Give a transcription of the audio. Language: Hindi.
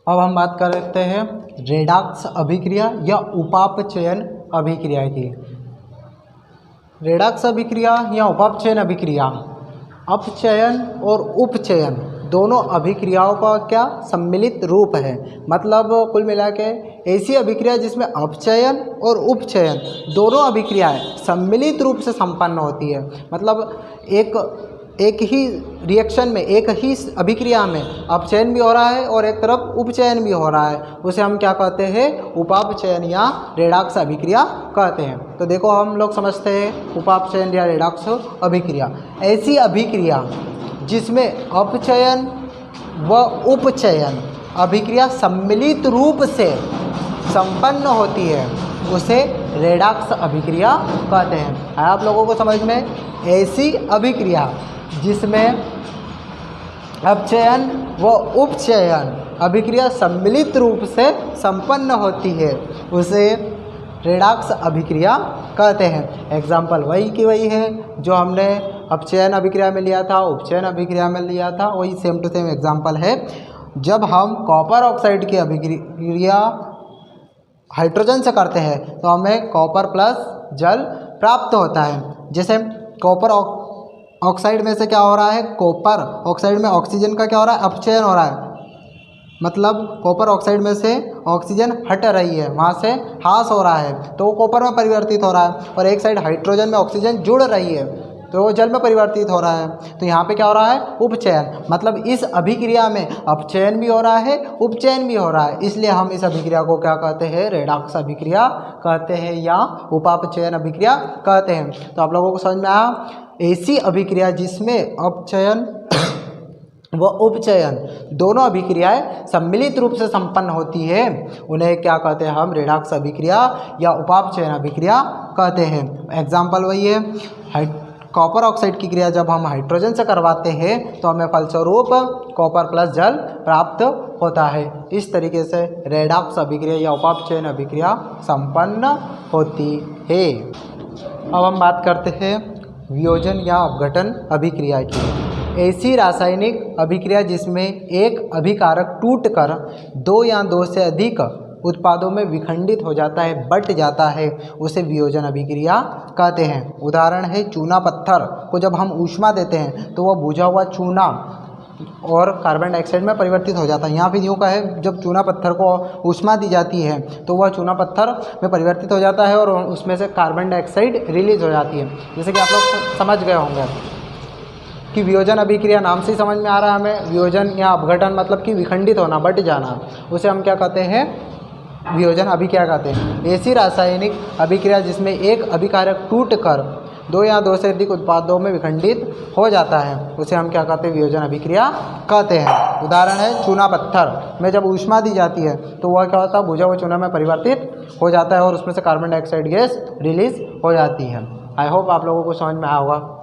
अब हम बात करते हैं रेडॉक्स अभिक्रिया या उपापचयन अभिक्रिया की। रेडॉक्स अभिक्रिया या उपापचयन अभिक्रिया अपचयन और उपचयन दोनों अभिक्रियाओं का क्या सम्मिलित रूप है। मतलब कुल मिला के ऐसी अभिक्रिया जिसमें अपचयन और उपचयन दोनों अभिक्रियाएं सम्मिलित रूप से संपन्न होती है। मतलब एक ही रिएक्शन में, एक ही अभिक्रिया में अपचयन भी हो रहा है और एक तरफ उपचयन भी हो रहा है, उसे हम क्या कहते हैं, उपापचयन या रेडॉक्स अभिक्रिया कहते हैं। तो देखो हम लोग समझते हैं उपापचयन या रेडॉक्स अभिक्रिया, ऐसी अभिक्रिया जिसमें अपचयन व उपचयन अभिक्रिया सम्मिलित रूप से संपन्न होती है, उसे रेडॉक्स अभिक्रिया कहते हैं। आप लोगों को समझ में, ऐसी अभिक्रिया जिसमें अपचयन व उपचयन अभिक्रिया सम्मिलित रूप से संपन्न होती है, उसे रेडॉक्स अभिक्रिया कहते हैं। एग्जाम्पल वही की वही है जो हमने अपचयन अभिक्रिया में लिया था, उपचयन अभिक्रिया में लिया था, वही सेम टू सेम एग्जाम्पल है। जब हम कॉपर ऑक्साइड की अभिक्रिया हाइड्रोजन से करते हैं तो हमें कॉपर प्लस जल प्राप्त होता है। जैसे कॉपर ऑक्साइड में से क्या हो रहा है, कॉपर ऑक्साइड में ऑक्सीजन का क्या हो रहा है, अपचयन हो रहा है। मतलब कॉपर ऑक्साइड में से ऑक्सीजन हट रही है, वहाँ से ह्रास हो रहा है, तो वो कॉपर में परिवर्तित हो रहा है। और एक साइड हाइड्रोजन में ऑक्सीजन जुड़ रही है तो वो जल में परिवर्तित हो रहा है। तो यहाँ पे क्या हो रहा है, उपचयन। मतलब इस अभिक्रिया में अपचयन भी हो रहा है, उपचयन भी हो रहा है, इसलिए हम इस अभिक्रिया को क्या कहते हैं, रेडॉक्स अभिक्रिया कहते हैं या उपापचयन अभिक्रिया कहते हैं। तो आप लोगों को समझ में आया, ऐसी अभिक्रिया जिसमें अपचयन व उपचयन दोनों अभिक्रियाएं सम्मिलित रूप से संपन्न होती है, उन्हें क्या कहते हैं, हम रेडॉक्स अभिक्रिया या उपापचयन अभिक्रिया कहते हैं। एग्जाम्पल वही है, कॉपर ऑक्साइड की क्रिया जब हम हाइड्रोजन से करवाते हैं तो हमें फलस्वरूप कॉपर प्लस जल प्राप्त होता है। इस तरीके से रेडॉक्स अभिक्रिया या उपापचयन अभिक्रिया संपन्न होती है। अब हम बात करते हैं वियोजन या अपघटन अभिक्रिया की। ऐसी रासायनिक अभिक्रिया जिसमें एक अभिकारक टूटकर दो या दो से अधिक उत्पादों में विखंडित हो जाता है, बट जाता है, उसे वियोजन अभिक्रिया कहते हैं। उदाहरण है, चूना पत्थर को जब हम ऊष्मा देते हैं तो वह बुझा हुआ चूना और कार्बन डाइऑक्साइड में परिवर्तित हो जाता है। यहाँ फिर यूँ का है, जब चूना पत्थर को ऊष्मा दी जाती है तो वह चूना पत्थर में परिवर्तित हो जाता है और उसमें से कार्बन डाइऑक्साइड रिलीज हो जाती है। जैसे कि आप लोग समझ गए होंगे कि वियोजन अभिक्रिया नाम से ही समझ में आ रहा है हमें, वियोजन या अपघटन मतलब कि विखंडित होना, बट जाना, उसे हम क्या कहते हैं, वियोजन अभिक्रिया कहते हैं। ऐसी रासायनिक अभिक्रिया जिसमें एक अभिकारक टूटकर दो या दो से अधिक उत्पादों में विखंडित हो जाता है, उसे हम क्या कहते हैं, वियोजन अभिक्रिया कहते हैं। उदाहरण है, चूना पत्थर में जब ऊष्मा दी जाती है तो वह क्या होता है, बुझा हुआ चूना में परिवर्तित हो जाता है और उसमें से कार्बन डाइऑक्साइड गैस रिलीज हो जाती है। आई होप आप लोगों को समझ में आया होगा।